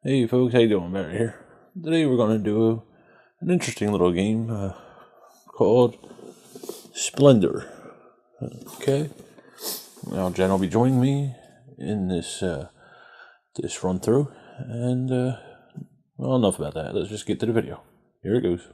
Hey folks, how you doing? Barry here. Today we're going to do an interesting little game called Splendor. Okay. Now Jen will be joining me in this run through, and well, enough about that. Let's just get to the video. Here it goes.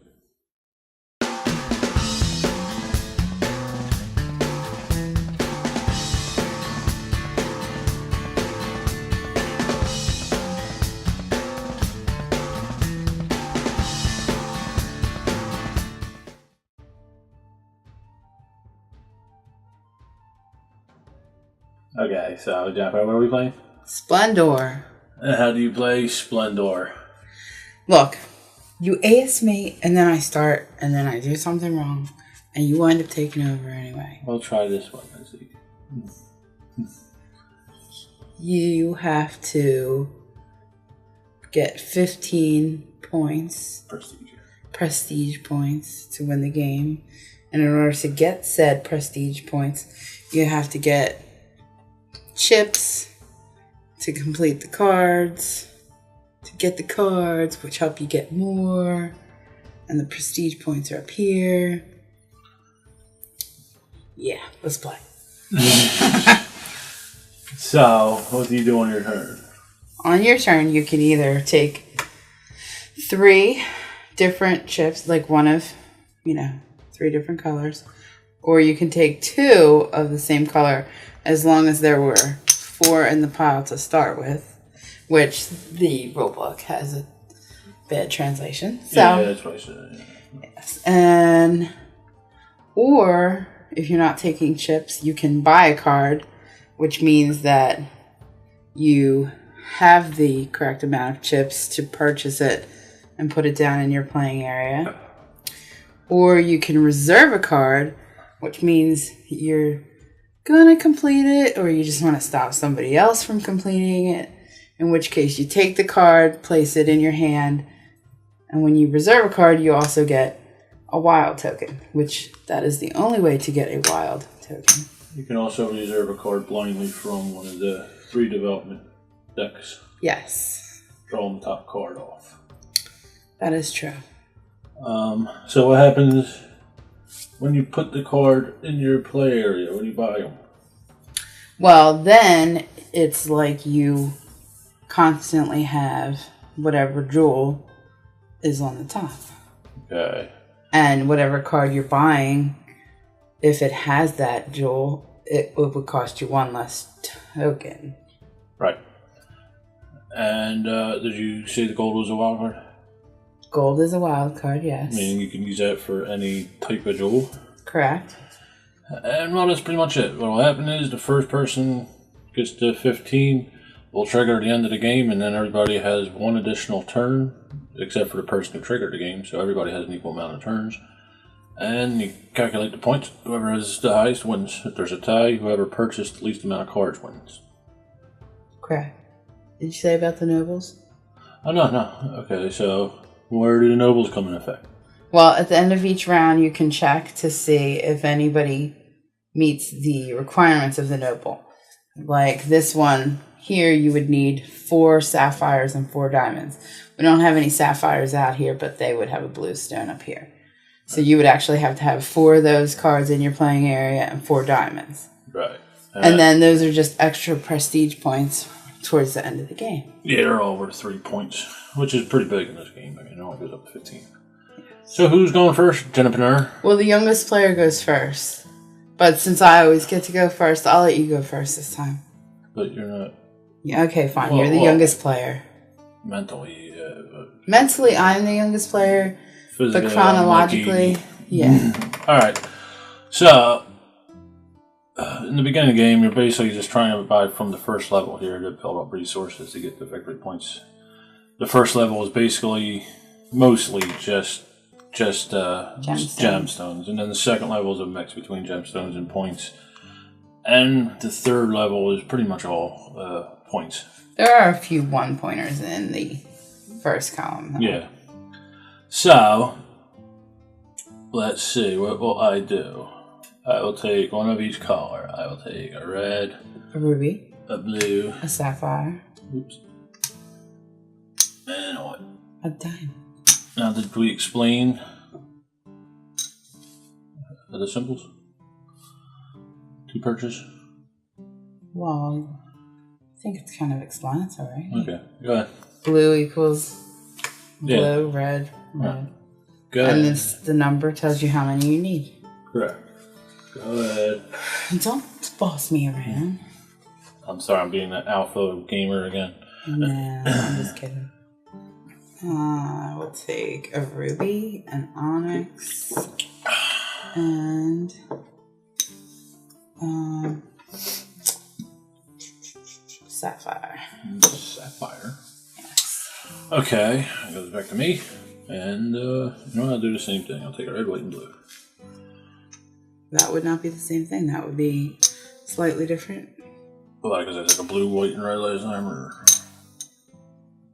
Okay, so Jennifer, what are we playing? Splendor. And how do you play Splendor? Look, you ask me, and then I start, and then I do something wrong, and you wind up taking over anyway. I'll try this one. Let's see. You have to get 15 points, prestige points, to win the game. And in order to get said prestige points, you have to get chips to complete the cards, to get the cards, which help you get more, and the prestige points are up here. Yeah, let's play. So, what do you do on your turn? On your turn, you can either take 3 different chips, like one of, 3 different colors, or you can take 2 of the same color, as long as there were 4 in the pile to start with, which the rulebook has a bad translation. So, yeah, that's what I said. Yes. Or if you're not taking chips, you can buy a card, which means that you have the correct amount of chips to purchase it and put it down in your playing area. Or you can reserve a card, which means you're gonna complete it, or you just want to stop somebody else from completing it, in which case you take the card, place it in your hand, and when you reserve a card, you also get a wild token, which that is the only way to get a wild token. You can also reserve a card blindly from one of the 3 development decks. Yes. Draw the top card off. That is true. So what happens when you put the card in your play area, when you buy them? Well, then it's like you constantly have whatever jewel is on the top. Okay. And whatever card you're buying, if it has that jewel, it would cost you 1 less token. Right. And did you say the gold was a wild card? Gold is a wild card, yes. Meaning you can use that for any type of jewel? Correct. And well, that's pretty much it. What will happen is the first person gets to 15 will trigger at the end of the game, and then everybody has 1 additional turn, except for the person who triggered the game, so everybody has an equal amount of turns. And you calculate the points. Whoever has the highest wins. If there's a tie, whoever purchased the least amount of cards wins. Correct. Did you say about the nobles? Oh, no. Okay, so where do the nobles come in effect? Well, at the end of each round, you can check to see if anybody meets the requirements of the noble. Like this one here, you would need 4 sapphires and 4 diamonds. We don't have any sapphires out here, but they would have a blue stone up here. So you would actually have to have 4 of those cards in your playing area and 4 diamonds. Right. And then those are just extra prestige points towards the end of the game. Yeah, they're all worth 3 points, which is pretty big in this game. I mean, it only goes up to 15. So who's going first? Jennifer? Well, the youngest player goes first. But since I always get to go first, I'll let you go first this time. But you're not... Yeah, okay, fine. You're the youngest player. Mentally. Mentally, I'm the youngest player. But chronologically, yeah. Alright. So, in the beginning of the game, you're basically just trying to buy from the first level here to build up resources to get the victory points. The first level is basically mostly just gemstones. And then the second level is a mix between gemstones and points. And the third level is pretty much all points. There are a few 1-pointers in the first column, though. Yeah. So, let's see, what will I do? I will take one of each color. I will take a red, a ruby, a blue, a sapphire, oops, And what? A dime. Now, did we explain the symbols to purchase? Well, I think it's kind of explanatory. Okay, go ahead. Blue equals blue, Yeah. red. Go ahead. And this, the number tells you how many you need. Correct. Go ahead. Don't boss me around. I'm sorry, I'm being an alpha gamer again. No, I'm just kidding. I will take a ruby, an onyx, and sapphire. Sapphire. Yes. Okay, it goes back to me. And, I'll do the same thing. I'll take a red, white, and blue. That would not be the same thing. That would be slightly different. Well, because I took a blue, white, and red last time, or...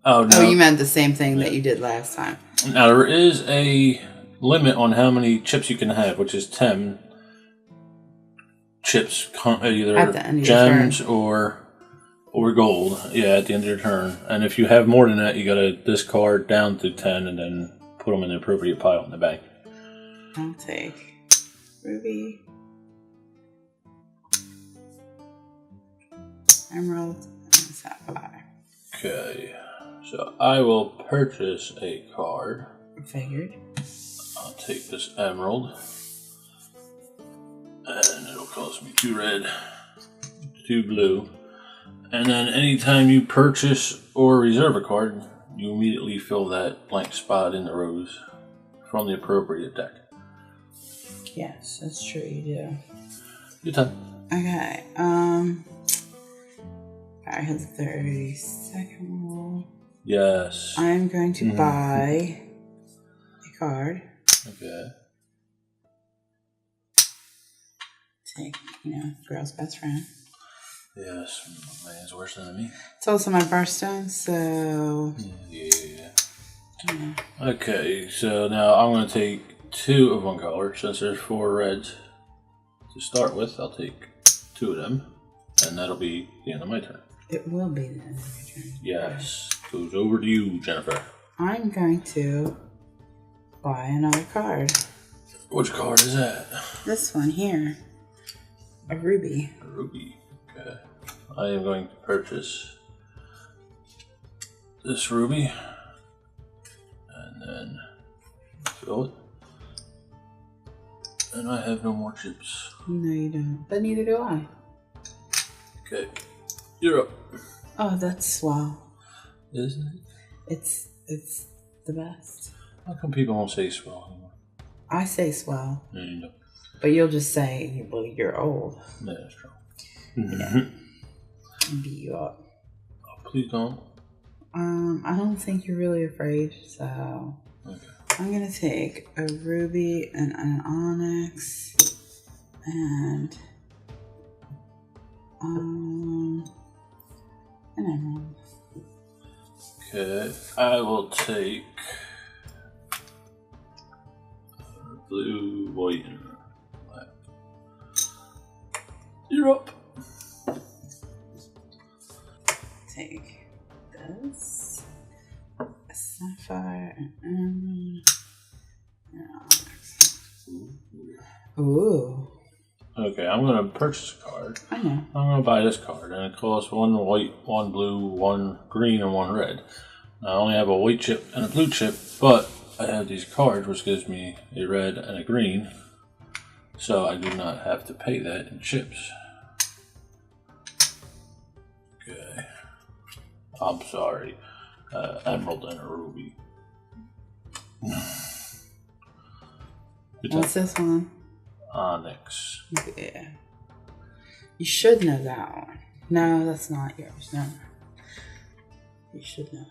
Oh, no. Oh, you meant the same thing that you did last time. Now, there is a limit on how many chips you can have, which is 10 chips, either at the end of gems or gold. Yeah, at the end of your turn. And if you have more than that, you got to discard down to 10 and then put them in the appropriate pile in the bank. I'll take ruby, emerald, and sapphire. Okay, so I will purchase a card. Figured. I'll take this emerald, and it'll cost me 2 red, 2 blue, and then anytime you purchase or reserve a card, you immediately fill that blank spot in the rows from the appropriate deck. Yes, that's true, you do. Your turn. Okay, I have the 30-second rule. Yes. I'm going to buy a card. Okay. Take, girl's best friend. Yes, man's worse than me. It's also my birthstone, so... Yeah. Okay, so now I'm going to take 2 of one color. Since there's 4 reds to start with, I'll take 2 of them. And that'll be the end of my turn. It will be the end of your turn. Yes. Goes over to you, Jennifer. I'm going to buy another card. Which card is that? This one here. A ruby. A ruby. Okay. I am going to purchase this ruby. And then fill it. And I have no more chips. No, you don't. But neither do I. Okay. You're up. Oh, that's swell. Isn't it? It's the best. How come people don't say swell anymore? I say swell. No, you don't. But you'll just say, well, you're old. No, that's true. Yeah. And beat you up. Oh, please don't. I don't think you're really afraid, so... Okay. I'm gonna take a ruby and an onyx and an emerald. Okay, I will take blue, white, and black. You're up. Take this, a sapphire, an emerald, and onyx. Ooh. Okay, I'm going to purchase a card. I know. I'm going to buy this card, and it costs 1 white, 1 blue, 1 green, and 1 red. Now, I only have a white chip and a blue chip, but I have these cards, which gives me a red and a green, so I do not have to pay that in chips. Okay. I'm sorry. Emerald and a ruby. What's this one? Onyx. Yeah. You should know that one. No, that's not yours. No. You should know it.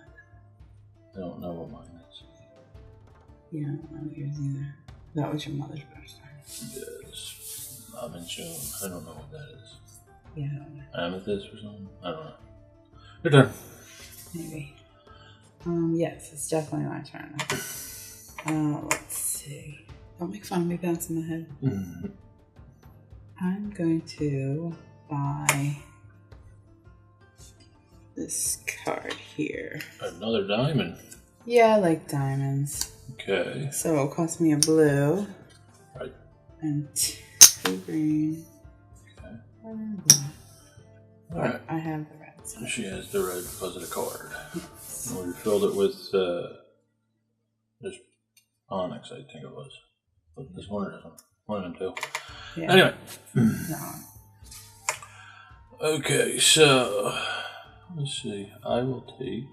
I don't know what mine is. You don't know yours either. That was your mother's birthday. Yes. I'm in June. I don't know what that is. Yeah, I don't know. Amethyst or something? I don't know. Your turn. Maybe. Yes, it's definitely my turn. Let's see. Don't make fun of me bouncing my head. Mm-hmm. I'm going to buy this card here. Another diamond. Yeah, I like diamonds. Okay. So it'll cost me a blue. Right. And 2 green. Okay. And blue. Alright. I have the red. So. She has the red because of the card. Yes. And we filled it with this onyx, I think it was. But this one isn't. One of them two. Yeah. Anyway. No. Okay, so let's see. I will take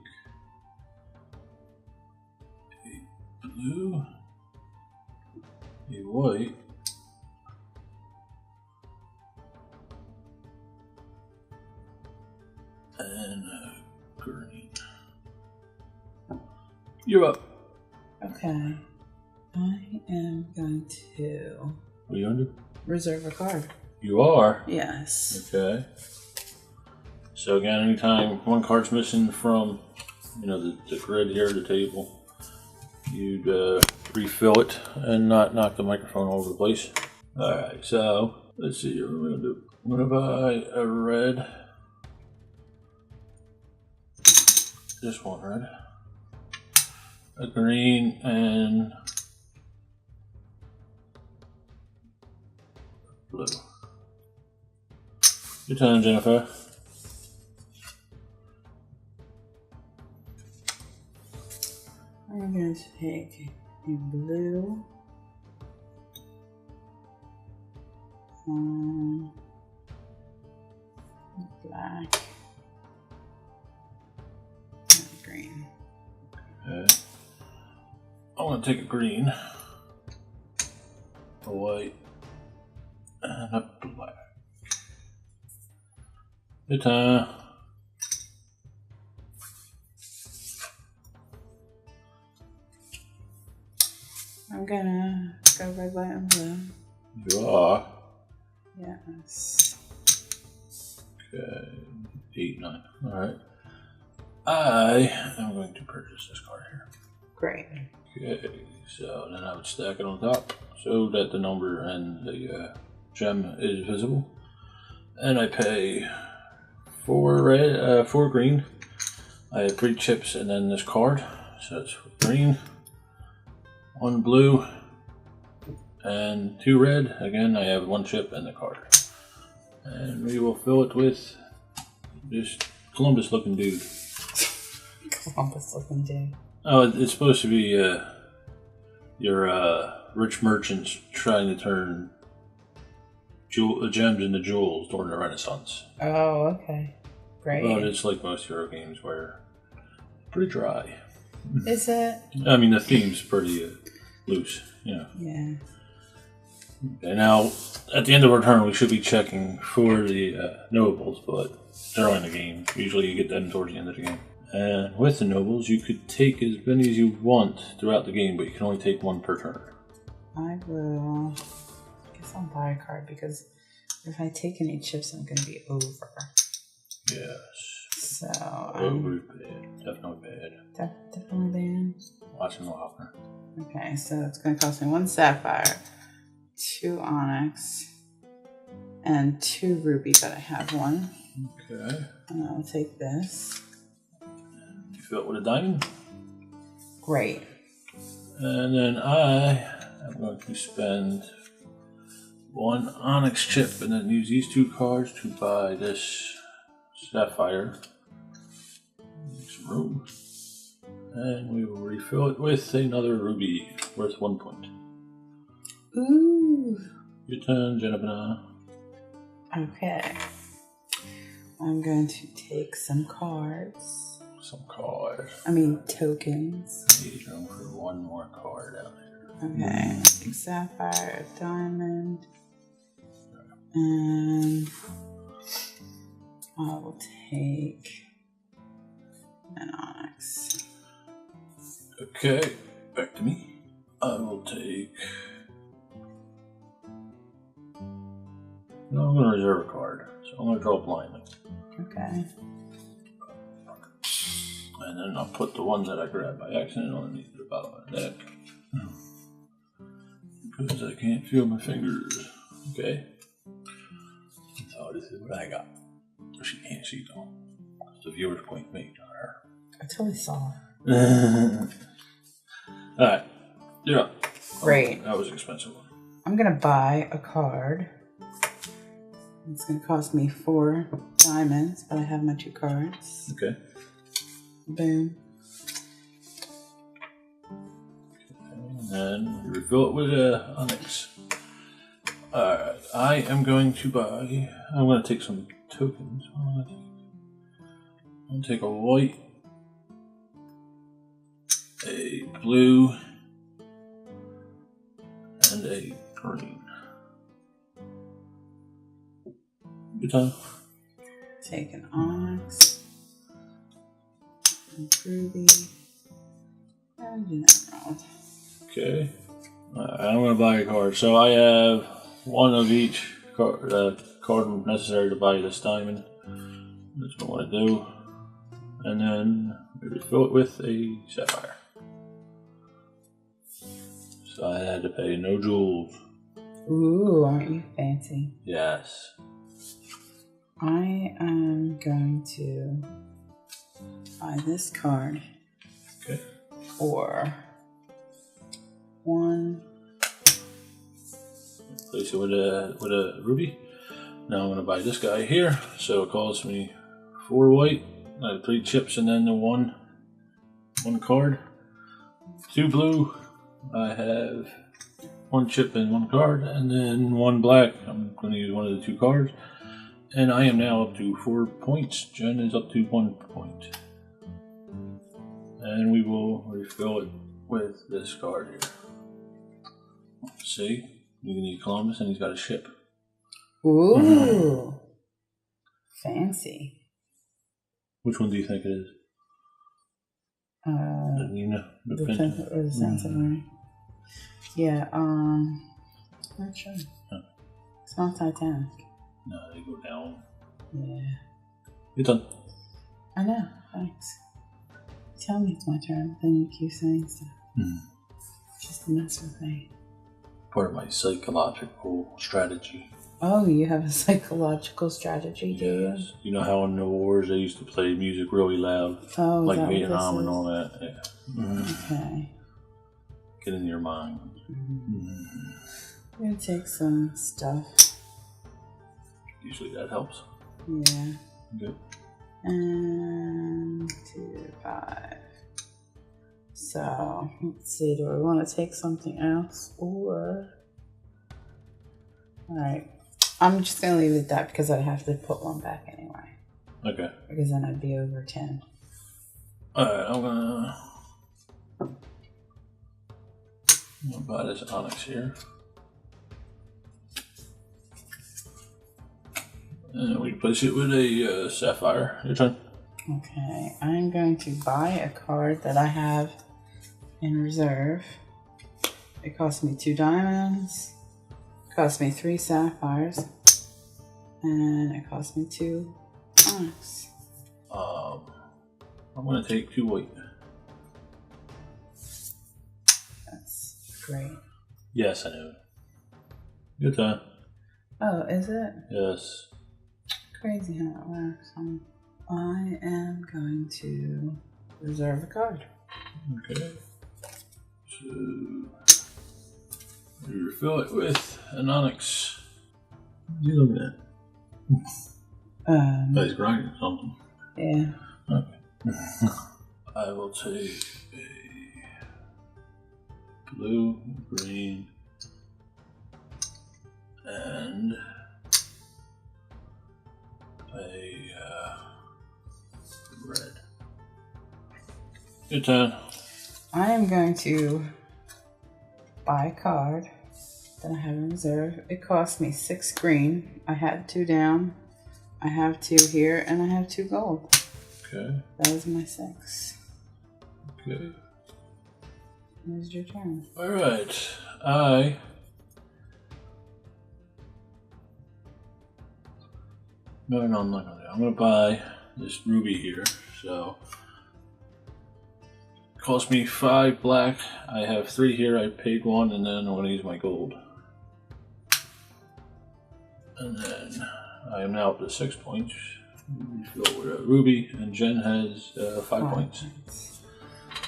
a blue, a white, and a green. You're up. Okay. I am going to. What are you going to do? Reserve a card. You are? Yes. Okay. So again, anytime one card's missing from, the grid here, the table, you'd refill it and not knock the microphone all over the place. Alright, so let's see what we're going to do. I'm going to buy a red. Just one red. A green and blue. Your turn, Jennifer. I'm going to take a blue. Black. And green. Okay. I want to take a green, a white, and a black. Good time. I'm gonna go red, white, and blue. You are. Yes. Okay. 8, 9. Alright. I am going to purchase this card here. Great. Okay, so then I would stack it on top so that the number and the gem is visible. And I pay 4 red, 4 green. I have 3 chips and then this card. So it's green, 1 blue, and 2 red. Again, I have 1 chip and the card. And we will fill it with this Columbus looking dude. Columbus looking dude. Oh, it's supposed to be your rich merchants trying to turn gems into jewels during the Renaissance. Oh, okay. Great. But it's like most Euro games where it's pretty dry. Is it? I mean, the theme's pretty loose, Yeah. Okay, now, at the end of our turn, we should be checking for the nobles, but they're in the game. Usually you get them towards the end of the game. And with the nobles, you could take as many as you want throughout the game, but you can only take 1 per turn. I will. I guess I'll buy a card because if I take any chips, I'm going to be over. Yes. So. Over bad. Definitely bad. Definitely bad. Watching the hopper. Okay, so it's going to cost me 1 sapphire, 2 onyx, and 2 ruby, but I have 1. Okay. And I'll take this. You fill it with a diamond. Great. And then I am going to spend 1 onyx chip and then use these 2 cards to buy this sapphire. Make some room. And we will refill it with another ruby worth 1 point. Ooh. Your turn, Jennifer. Okay. I'm going to take some cards. Some cards. I mean, tokens. Need room for 1 more card out here. Okay. A sapphire, a diamond. And I will take an onyx. Okay, back to me. I will take. No, I'm going to reserve a card. So I'm going to draw blindly. Okay. And then I'll put the one that I grabbed by accident underneath the bottom of the deck. Because I can't feel my fingers. Okay. So this is what I got. She can't see though. It's a viewer's point, mate. I totally saw. Alright, you're up. Great. That was an expensive one. I'm gonna buy a card. It's gonna cost me 4 diamonds, but I have my 2 cards. Okay. Boom. And then you refill it with onyx. Alright, I am going to buy. I'm going to take some tokens. I'm going to take a white, a blue, and a green. Good time. Take an onyx, a ruby, and an emerald. Okay. I'm going to buy a card. So I have one of each card necessary to buy this diamond. That's what I want to do. And then we refill it with a sapphire. So I had to pay no jewels. Ooh, aren't you fancy? Yes. I am going to buy this card. Okay. For 1. Place it with a ruby. Now I'm going to buy this guy here. So it costs me 4 white, 3 chips, and then the one card. 2 blue. I have 1 chip and 1 card, and then 1 black. I'm going to use one of the 2 cards. And I am now up to 4 points. Jen is up to 1 point. And we will refill it with this card here. See? You can need Columbus, and he's got a ship. Ooh. Fancy. Which one do you think it is? You know, the Pinta or the Santa. Yeah, not sure. Huh. It's not Titanic. No, they go down. Yeah. You're done. I know, thanks. Tell me it's my turn, then you keep saying stuff. Just to mess with me. Part of my psychological strategy. Oh, you have a psychological strategy, do you? You know how in the wars they used to play music really loud? Oh, like that Vietnam and all that. Yeah. Okay. Get in your mind. I'm going to take some stuff. Usually that helps. Yeah. Good. And 2, 5. So, let's see, do I want to take something else or... Alright, I'm just going to leave it at that because I'd have to put 1 back anyway. Okay. Because then I'd be over 10. Alright, I'm gonna buy this onyx here. And we place it with a sapphire. Your turn. Okay, I'm going to buy a card that I have in reserve. It cost me 2 diamonds. It cost me 3 sapphires. And it cost me 2 onyx. I'm going to take 2 white. That's great. Yes, I know. Good time. Oh, is it? Yes. Crazy how it works. I am going to reserve a card. Okay. So you refill it with an onyx. What are you looking at? He's grinding something. Yeah. Okay. I will take a blue, green, and a red. Your turn. I am going to buy a card that I have in reserve. It cost me 6 green. I had 2 down. I have 2 here, and I have 2 gold. Okay. That was my 6. Okay. Here's your turn. Alright. No, I'm not gonna do it. I'm gonna buy this ruby here. So it cost me 5 black. I have 3 here. I paid 1, and then I'm gonna use my gold. And then I am now up to 6 points. Refill with a ruby, and Jen has 5 points.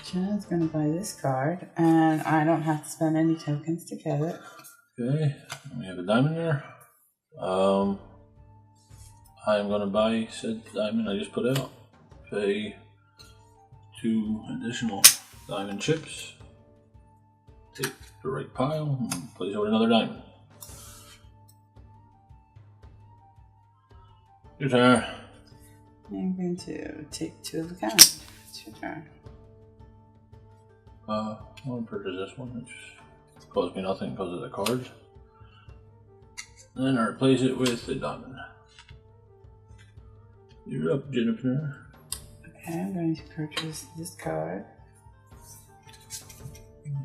Jen's going to buy this card, and I don't have to spend any tokens to get it. Okay, we have a diamond there. I'm going to buy said diamond I just put out. Pay 2 additional diamond chips. Take the right pile and place it with another diamond. Your turn. I'm going to take 2 of the kind. It's your turn. I want to purchase this one, which cost me nothing because of the cards. Then I replace it with the diamond. You're up, Jennifer. Okay, I'm going to purchase this card.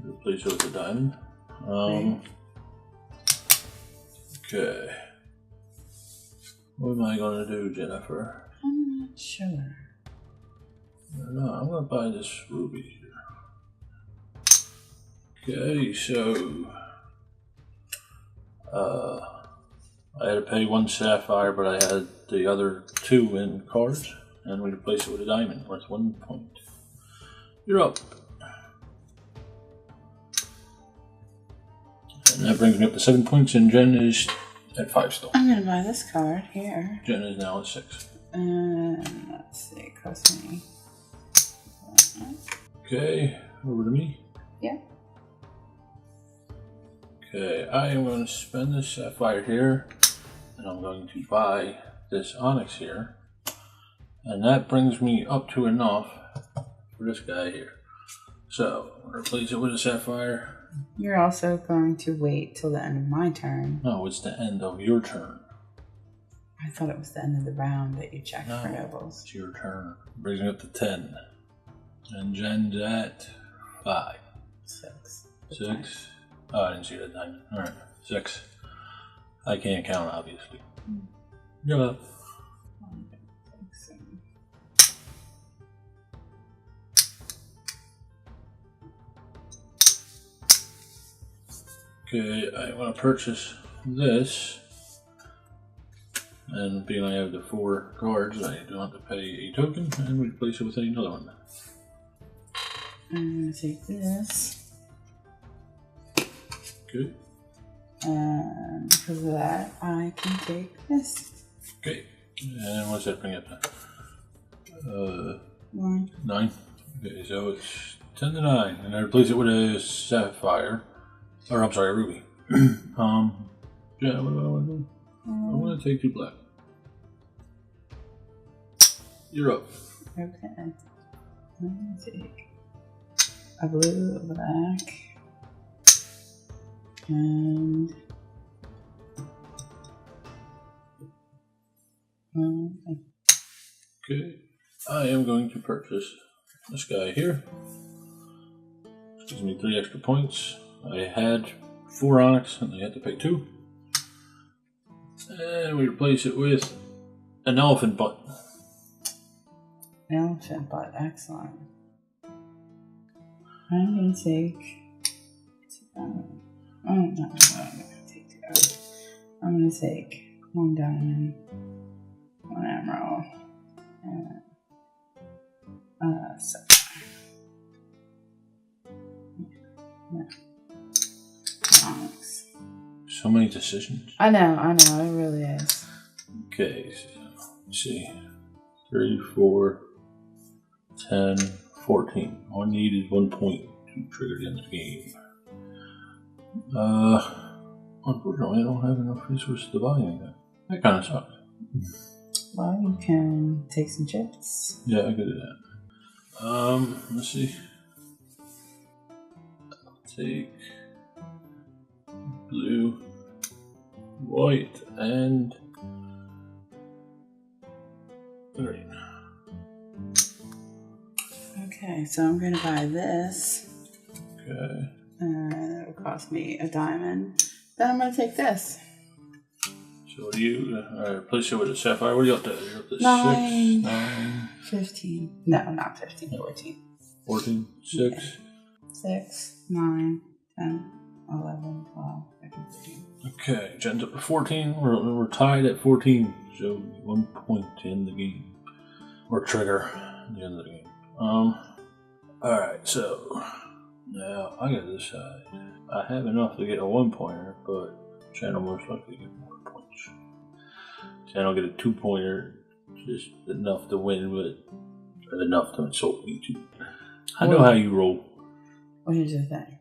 Replace it with the diamond. Okay. What am I going to do, Jennifer? I'm not sure. No, I'm going to buy this ruby here. Okay, so I had to pay 1 sapphire, but I had the other 2 in cards, and we replace it with a diamond worth 1 point. You're up. And that brings me up to 7 points, and Jen is at 5 still. I'm going to buy this card here. Jen is now at 6. And let's see, it cost me. Okay, over to me. Yeah. Okay, I am going to spend this sapphire here, and I'm going to buy this onyx here, and that brings me up to enough for this guy here. So, I'm going to replace it with a sapphire. You're also going to wait till the end of my turn. No, it's the end of your turn. I thought it was the end of the round that you checked No, for nobles. it's your turn. Brings me up to 10. And Jen's at 5. 6. 6. Oh, I didn't see that diamond. Alright, 6. I can't count, obviously. Yeah. Okay, I want to purchase this. And being I have the 4 cards, I don't have to pay a token and replace it with another one. I'm going to take this. Good. And because of that, I can take this. Okay. And what's that bring up to? 9. 9. Okay, so it's 10 to 9. And I replace it with a sapphire. Or, I'm sorry, a ruby. Yeah, what do I want to do? I want to take 2 black. You're up. Okay. I'm going to take a blue, a black, and okay. I am going to purchase this guy here. Which gives me 3 extra points. I had 4 onyx and I had to pay 2. And we replace it with an elephant butt. elephant butt. Excellent. I'm going to take. I'm going to take 2. I'm going to take 1 diamond, 1 emerald, and so. No. So many decisions. I know, it really is. Okay, so let's see. 3, 4, 10, 14. All I need is 1 point to trigger the end of the game. Unfortunately, I don't have enough resources to buy anything. That kind of sucks. Well, you can take some chips. Yeah, I could do that. Let's see. I'll take blue, white, and green. Okay, so I'm going to buy this. Okay. It'll cost me a diamond. Then I'm going to take this. So what do you replace it with a sapphire? What are you up to? You're up to 9, 6, 9, 15. No, not 15, 14. 14, 6. Okay. 6, 9, 10, 11, 12, 13, 14. Okay, Jen's up to 14. We're tied at 14. So 1 point to end the game. Or trigger at the end of the game. Alright, so now I gotta decide. I have enough to get a 1-pointer, but Jen will most likely get more points. Jen will get a 2-pointer, just enough to win, but enough to insult me too. I know how you roll. Well, here's the thing.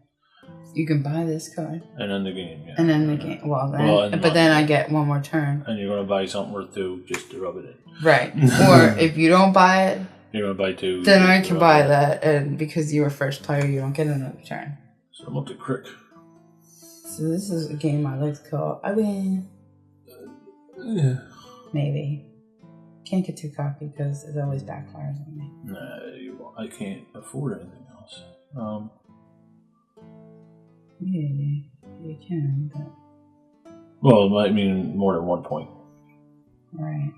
You can buy this card. And end the game, yeah. And then the game. But then I get one more turn. And you're going to buy something worth 2 just to rub it in. Right. Or if you don't buy it, you're going to buy 2. Then I can buy that. And because you were first player, you don't get another turn. So I'm up to Crick. So this is a game I like to call I win. Yeah. Maybe. Can't get too cocky because it always backfires on me. Nah, I can't afford anything else. Yeah, you can, but... Well, it might mean more than 1 point. Right.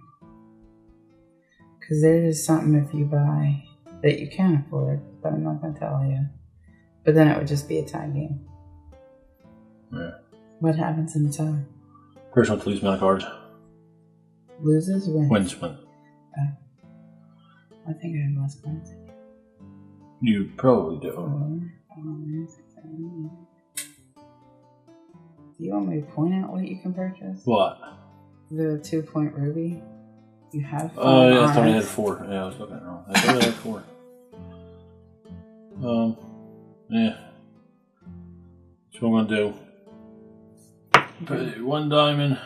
Because there is something if you buy that you can afford, but I'm not going to tell you. But then it would just be a tie game. Yeah. What happens in a tie? Person with the least amount of cards. Loses, wins? Win. I think I have less cards. You probably do. 4, 5, 6, 7, 8. Do you want me to point out what you can purchase? What? The 2-point ruby. You have 5 Oh, yeah, I thought I onyx. had 4. Yeah, I was looking at it wrong. I thought I had 4. Yeah. That's what I'm going to do. Pay 1 diamond.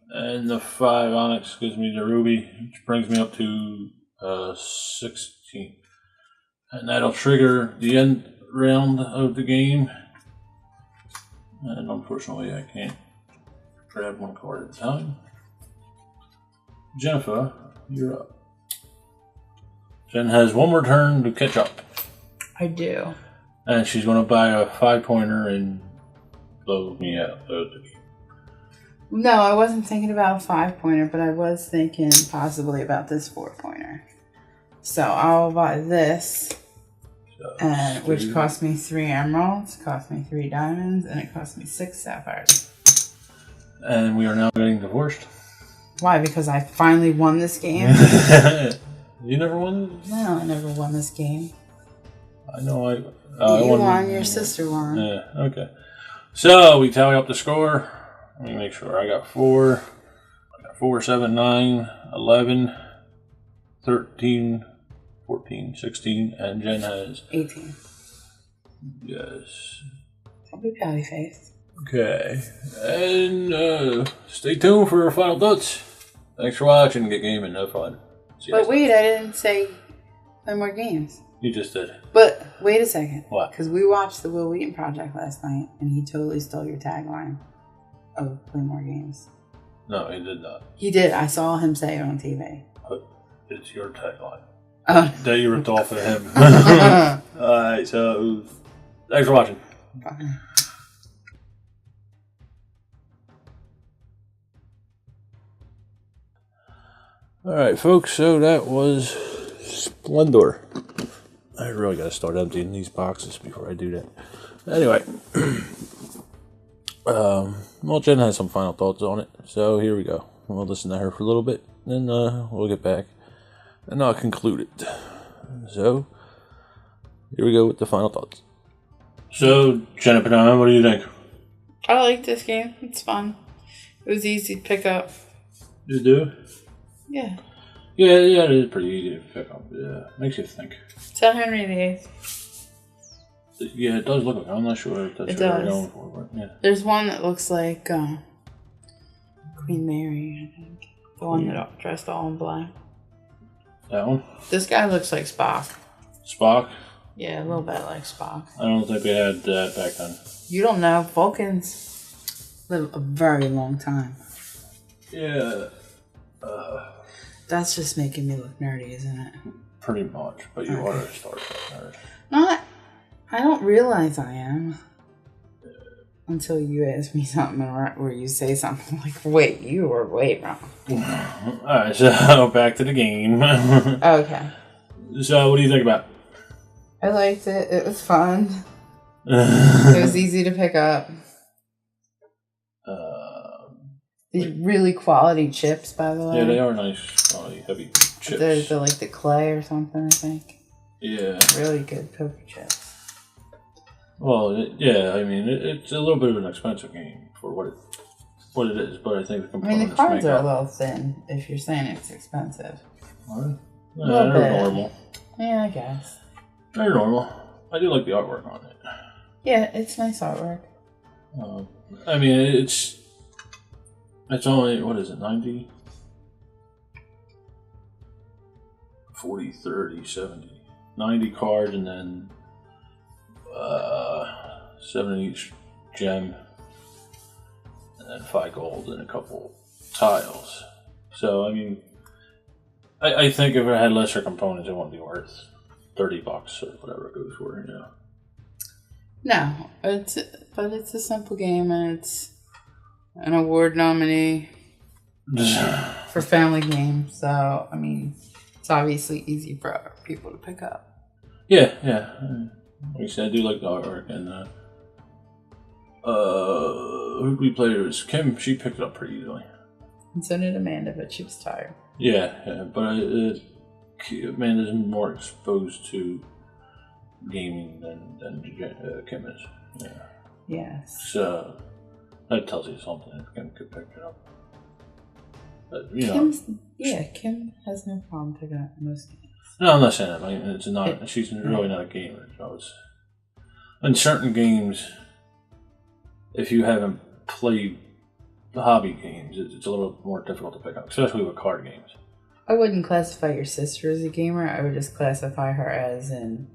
And the 5 onyx gives me the ruby, which brings me up to 16. And that'll trigger the end round of the game. And unfortunately, I can't grab 1 card at a time. Jennifer, you're up. Jen has 1 more turn to catch up. I do. And she's going to buy a 5-pointer and blow me out of the game. No, I wasn't thinking about a 5-pointer, but I was thinking possibly about this 4-pointer. So I'll buy this, which cost me 3 emeralds, cost me 3 diamonds, and it cost me 6 sapphires. And we are now getting divorced. Why? Because I finally won this game? You never won? No, I never won this game. I know you won, your sister won. Yeah, okay. So we tally up the score. Let me make sure. I got 4. I got 4, 7, 9, 11, 13, 14, 16, and Jen has 18. Yes. Don't be pouty faced. Okay. And stay tuned for our final thoughts. Thanks for watching. Get gaming. Have fun. But wait, I didn't say play more games. You just did. But wait a second. What? Because we watched the Will Wheaton Project last night, and he totally stole your tagline of play more games. No, he did not. He did. I saw him say it on TV. But it's your tagline. Oh. That you ripped off of him. Alright, so thanks for watching. Bye. Alright, folks, so that was Splendor. I really gotta start emptying these boxes before I do that. Anyway, well, Jen has some final thoughts on it, so here we go. We'll listen to her for a little bit, then we'll get back, and I'll conclude it. So, here we go with the final thoughts. So, Jennifer, what do you think? I like this game. It's fun. It was easy to pick up. You do? Yeah. Yeah, it is pretty easy to pick up. Yeah, makes you think. It's on Henry VIII. Yeah, it does look like. I'm not sure if that's what we're going for, but yeah. There's one that looks like Queen Mary, I think. The one that dressed all in black. That one? This guy looks like Spock. Spock? Yeah, a little bit like Spock. I don't think we had that back then. You don't know. Vulcans live a very long time. Yeah. That's just making me look nerdy, isn't it? Pretty much, but you are a Star Trek nerd. Not. I don't realize I am. Until you ask me something where you say something like, wait, you were way wrong. Alright, so back to the game. Okay. So, what do you think about it? I liked it. It was fun. It was easy to pick up. These really quality chips, by the way. Yeah, they are nice, heavy chips. They're like the clay or something, I think. Yeah. Really good poker chips. Well, I mean, it's a little bit of an expensive game for what it is, but I think the components the cards are up. a little thin, if you're saying it's expensive. Right. They're normal. Yeah, I guess. They're normal. I do like the artwork on it. Yeah, it's nice artwork. I mean, it's only, what is it, 90? 40, 30, 70. 90 cards and then 7 each gem and then 5 gold and a couple tiles. So, I mean, I think if it had lesser components, it wouldn't be worth $30 or whatever it goes for, you know. No, but it's a simple game and it's an award nominee for family games. So, I mean, it's obviously easy for people to pick up. Yeah. Like I said, I do like the artwork. And who we played was Kim. She picked it up pretty easily. And so did Amanda, but she was tired. Yeah, but Amanda's more exposed to gaming than Kim is. Yeah. Yes. So that tells you something if Kim could pick it up. But, Kim has no problem picking up most games. No, I'm not saying that. I mean, it's not. She's really not a gamer. So in certain games, if you haven't played the hobby games, it's a little more difficult to pick up, especially with card games. I wouldn't classify your sister as a gamer. I would just classify her as a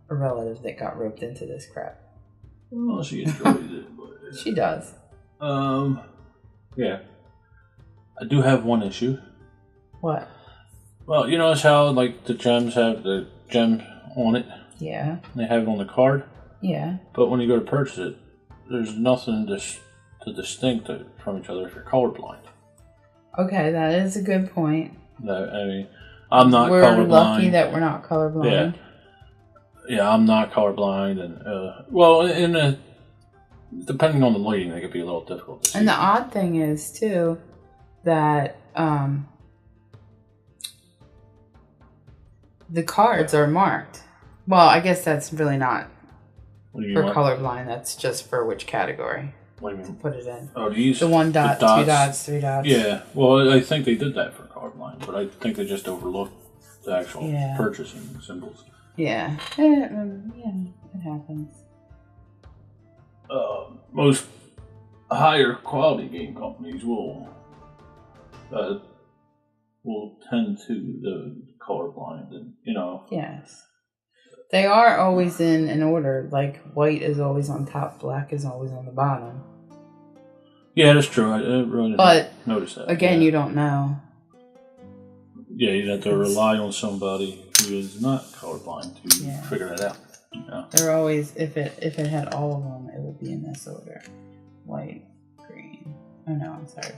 relative that got roped into this crap. Well, she enjoys it. But, She does. Yeah. I do have one issue. What? Well, you notice how like the gems have the gem on it? Yeah. They have it on the card? Yeah. But when you go to purchase it, there's nothing to distinct it from each other if you're colorblind. Okay, that is a good point. I mean, I'm not we're colorblind. We're lucky that we're not colorblind. Yeah, I'm not colorblind, and depending on the lighting, they could be a little difficult to see. And the odd thing is too that the cards are marked. Well, I guess that's really not for colorblind. That's just for which category. What do you mean? To put it in. Oh, these the 1 dot, 2 dots, 3 dots. Yeah, well, I think they did that for colorblind, but I think they just overlooked the actual purchasing symbols. Yeah. It happens. Most higher quality game companies will tend to the colorblind, and Yes. They are always in an order. Like white is always on top, black is always on the bottom. Yeah, that's true. I really didn't notice that. Again, you don't know. Yeah, you'd have to rely on somebody who is not colorblind to figure that out. Yeah. They're always, if it had all of them, it would be in this order: white, green. Oh no, I'm sorry.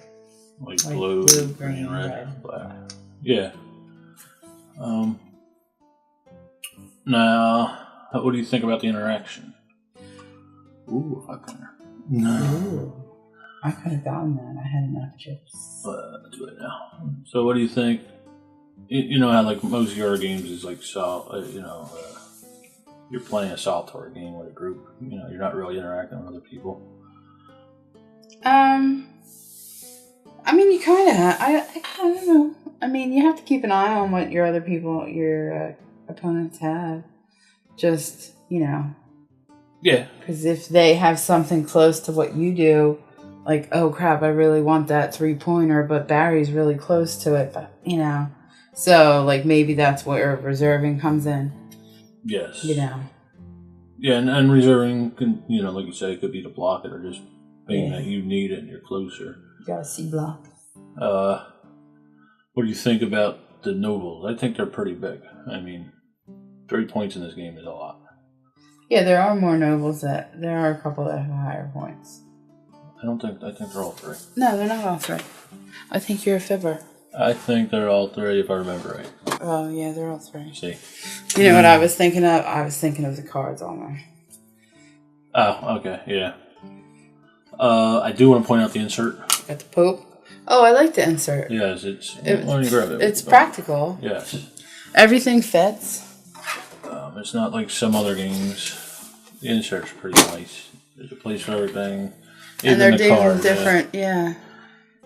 White, blue, green, red, black. Yeah. Now, what do you think about the interaction? Ooh, Ooh, I could have gotten that. I had enough chips. Do it now. So, what do you think? You know how like most of your games is like you're playing a solitary game with a group. You're not really interacting with other people. I mean, you kind of. I don't know. I mean, you have to keep an eye on what your opponents have. Just Yeah. Because if they have something close to what you do, like, oh crap, I really want that 3-pointer, but Barry's really close to it, but so like maybe that's where reserving comes in. Yes. Yeah, and reserving can, like you say, it could be to block it or just being that you need it and you're closer. You got a C block. What do you think about the nobles? I think they're pretty big. I mean, 3 points in this game is a lot. Yeah, there are more nobles there are a couple that have higher points. I think they're all 3. No, they're not all 3. I think you're a fibber. I think they're all 3 if I remember right. Oh yeah, they're all 3. See. You know what I was thinking of? I was thinking of the cards on there. Oh, okay, yeah. I do want to point out the insert. Got the Pope. Oh, I like the insert. Yes, let me grab it. It's practical. Yes. Everything fits. It's not like some other games. The insert's pretty nice. There's a place for everything. And they're doing different, yeah.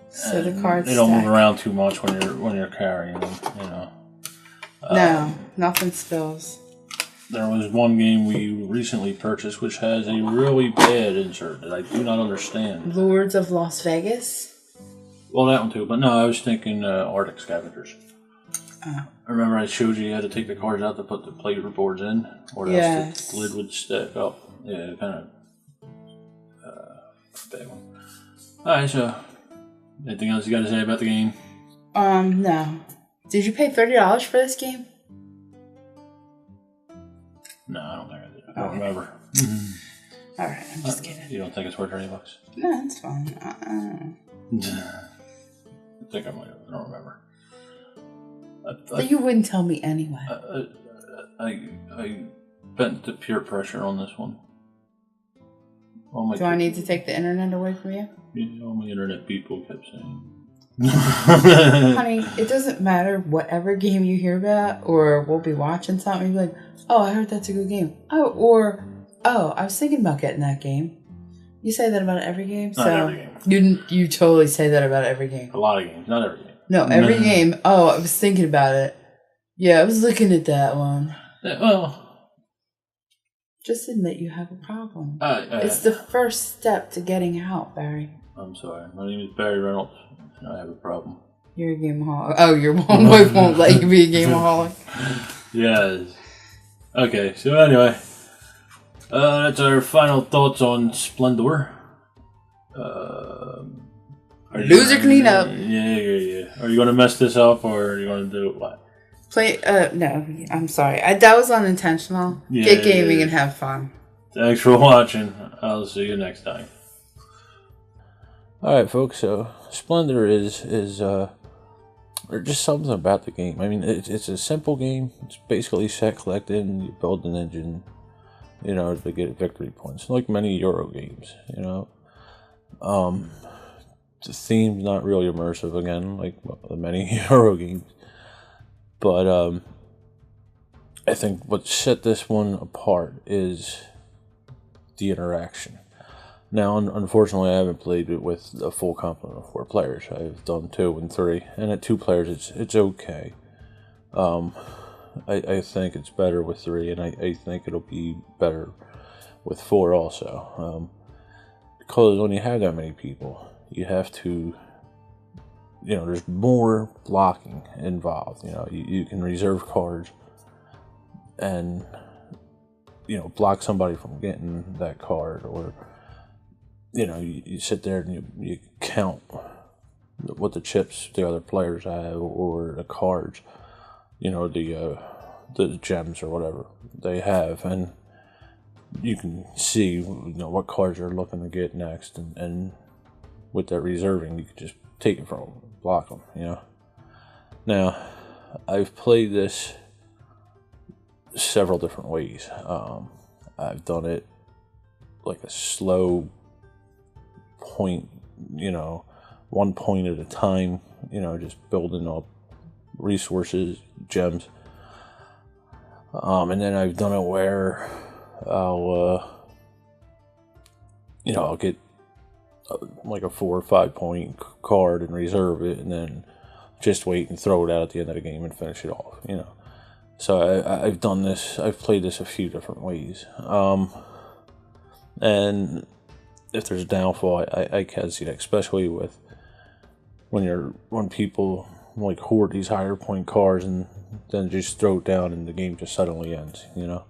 So the cards they don't move around too much when you're carrying them, you know. No, nothing spills. There was one game we recently purchased which has a really bad insert that I do not understand. Lords of Las Vegas? Well, that one too, but no, I was thinking Arctic Scavengers. Oh. Remember I showed you had to take the cards out to put the player boards in? Or else the lid would stack up. Yeah, kind of bad one. Alright, so anything else you got to say about the game? No. Did you pay $30 for this game? No, I don't think I did. I don't remember. Alright, I'm just kidding. You don't think it's worth $30? No, it's fine. I think I might have. I don't remember. But you wouldn't tell me anyway. I bent the peer pressure on this one. Do I need to take the internet away from you? All my internet people kept saying. Honey, it doesn't matter whatever game you hear about, or we'll be watching something, you'll be like, oh, I heard that's a good game. Oh, I was thinking about getting that game. You say that about every game? Not every game. You totally say that about every game. A lot of games, not every game. No, every game. Oh, I was thinking about it. Yeah, I was looking at that one. Well, just admit you have a problem. It's the first step to getting out, Barry. I'm sorry. My name is Barry Reynolds, and I have a problem. You're a gameaholic. Oh, your wife won't let you be a gameaholic. Yes. Okay, so anyway, that's our final thoughts on Splendor. Loser cleanup. Yeah. Are you going to mess this up, or are you going to do what? No, I'm sorry. That was unintentional. Get gaming and have fun. Thanks for watching. I'll see you next time. Alright, folks, so Splendor is just something about the game. I mean, it's a simple game. It's basically set collected, and you build an engine, you know, to get victory points, like many Euro games, you know. The theme's not really immersive, again, like many Euro games. But I think what set this one apart is the interaction. Now, unfortunately, I haven't played it with a full complement of 4 players. I've done 2 and 3, and at 2 players, it's okay. I think it's better with 3, and I think it'll be better with 4 also. Because when you have that many people, you have to, you know, there's more blocking involved. You know, you can reserve cards and, you know, block somebody from getting that card, or, you know, you sit there and you count what the chips the other players have, or the cards, you know, the gems or whatever they have, and you can see, you know, what cards you're looking to get next, and with that reserving, you can just take it from them, block them, you know. Now, I've played this several different ways. I've done it like a slow point, you know, 1 point at a time, you know, just building up resources, gems. And then I've done it where I'll get like a 4 or 5 point card and reserve it, and then just wait and throw it out at the end of the game and finish it off, you know. So I've done this, I've played this a few different ways. And if there's a downfall, I can see that, especially with when people like hoard these higher point cards and then just throw it down and the game just suddenly ends, you know.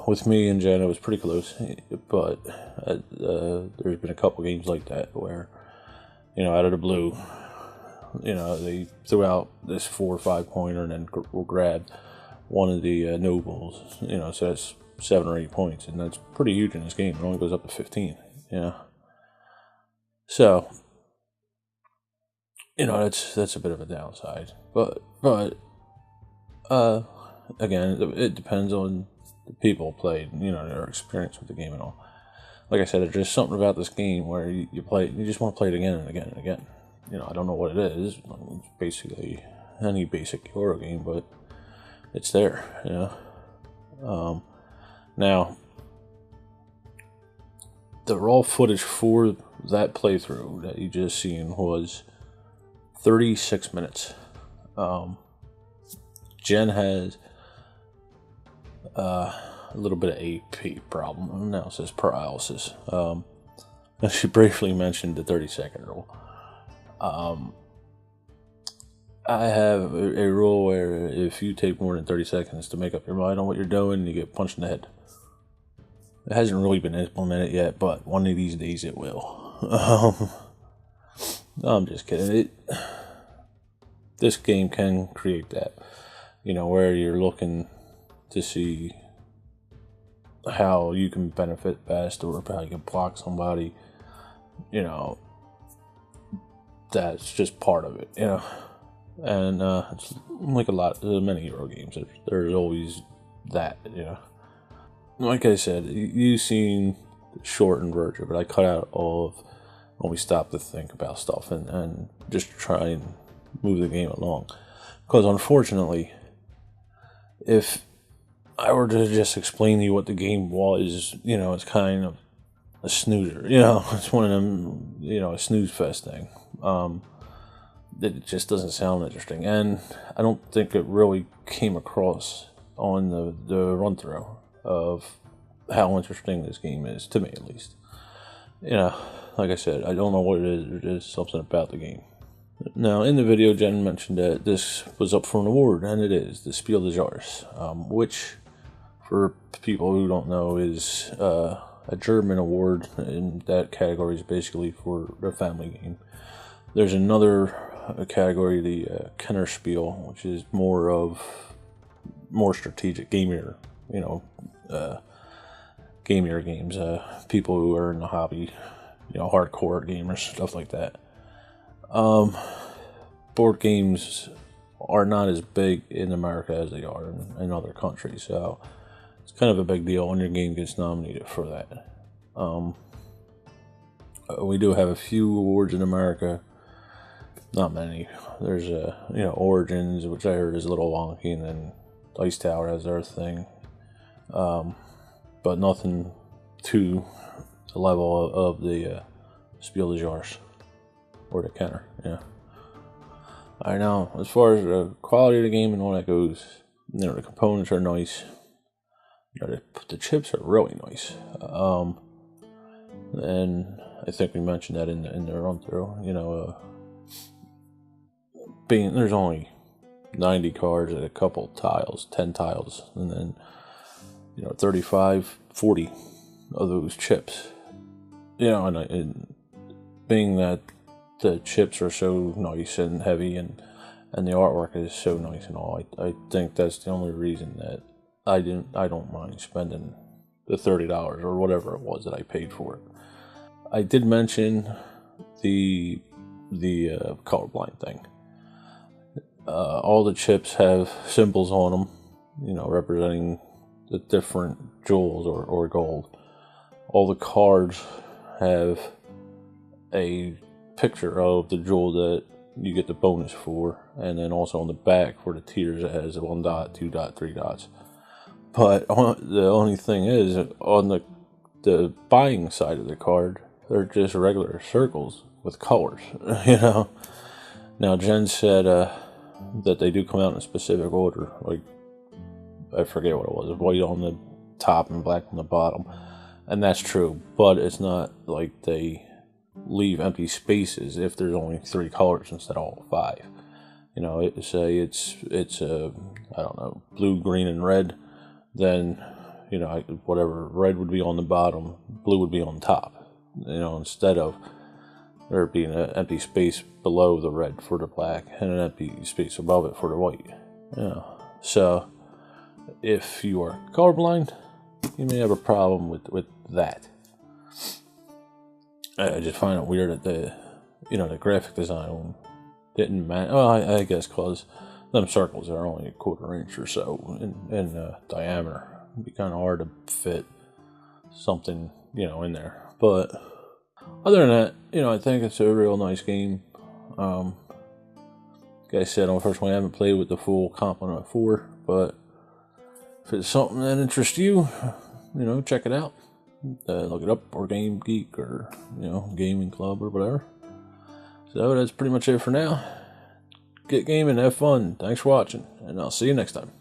With me and Jen, it was pretty close, but there's been a couple games like that where, you know, out of the blue, you know, they threw out this 4 or 5 pointer and then grabbed one of the nobles, you know, so that's 7 or 8 points, and that's pretty huge in this game. It only goes up to 15, you know. So, you know, that's a bit of a downside, but again, it depends on the people played, you know, their experience with the game and all. Like I said, there's just something about this game where you play it, you just want to play it again and again and again, I don't know what it is. It's basically any basic Euro game, but it's there, Now, the raw footage for that playthrough that you just seen was 36 minutes. Jen has a little bit of AP problem, analysis paralysis. She briefly mentioned the 30-second rule. I have a rule where if you take more than 30 seconds to make up your mind on what you're doing, you get punched in the head. It hasn't really been implemented yet, but one of these days it will. I'm just kidding. This game can create that, where you're looking to see how you can benefit best or how you can block somebody. That's just part of it, And it's like many Euro games. There's always that, Like I said, you've seen the shortened version, but I cut out all of when we stop to think about stuff and just try and move the game along. Because unfortunately, if I were to just explain to you what the game was, it's kind of a snoozer. It's one of them, a snooze fest thing. It just doesn't sound interesting, and I don't think it really came across on the run through of how interesting this game is, to me at least. Like I said, I don't know what it is. There's just something about the game. Now, in the video, Jen mentioned that this was up for an award, and it is the Splendor, which, for people who don't know, is a German award, and that category is basically for a family game. There's another category, the Kenner Spiel, which is more strategic, gamier, gamier games. People who are in the hobby, hardcore gamers, stuff like that. Board games are not as big in America as they are in other countries, so it's kind of a big deal when your game gets nominated for that. We do have a few awards in America. Not many. There's Origins, which I heard is a little wonky, and then Dice Tower has their thing. But nothing to the level of the Spiel des Jahres or the Kenner. I know. As far as the quality of the game and all that goes, the components are nice. The chips are really nice. And I think we mentioned that in the run through. There's only 90 cards and a couple tiles, 10 tiles, and then 35, 40 of those chips. And being that the chips are so nice and heavy, and the artwork is so nice and all, I think that's the only reason that I don't mind spending the $30 or whatever it was that I paid for it. I did mention the colorblind thing. All the chips have symbols on them, representing the different jewels or gold. All the cards have a picture of the jewel that you get the bonus for, and then also on the back for the tiers it has 1 dot, 2 dot, 3 dots. But the only thing is, on the buying side of the card, they're just regular circles with colors, Now, Jen said that they do come out in a specific order, like, I forget what it was, white on the top and black on the bottom, and that's true, but it's not like they leave empty spaces if there's only 3 colors instead of all 5. Say it's I don't know, blue, green, and red, then whatever, red would be on the bottom, blue would be on top, instead of there being an empty space below the red for the black and an empty space above it for the white. So if you are colorblind, you may have a problem with that. I just find it weird that the graphic design didn't match. Well, I guess because them circles are only a 1/4 inch or so in diameter. It'd be kind of hard to fit something, in there. But other than that, I think it's a real nice game. Like I said, unfortunately, I haven't played with the full complement of 4, but if it's something that interests you, check it out. Look it up, or Game Geek, or Gaming Club, or whatever. So that's pretty much it for now. Get gaming, have fun. Thanks for watching, and I'll see you next time.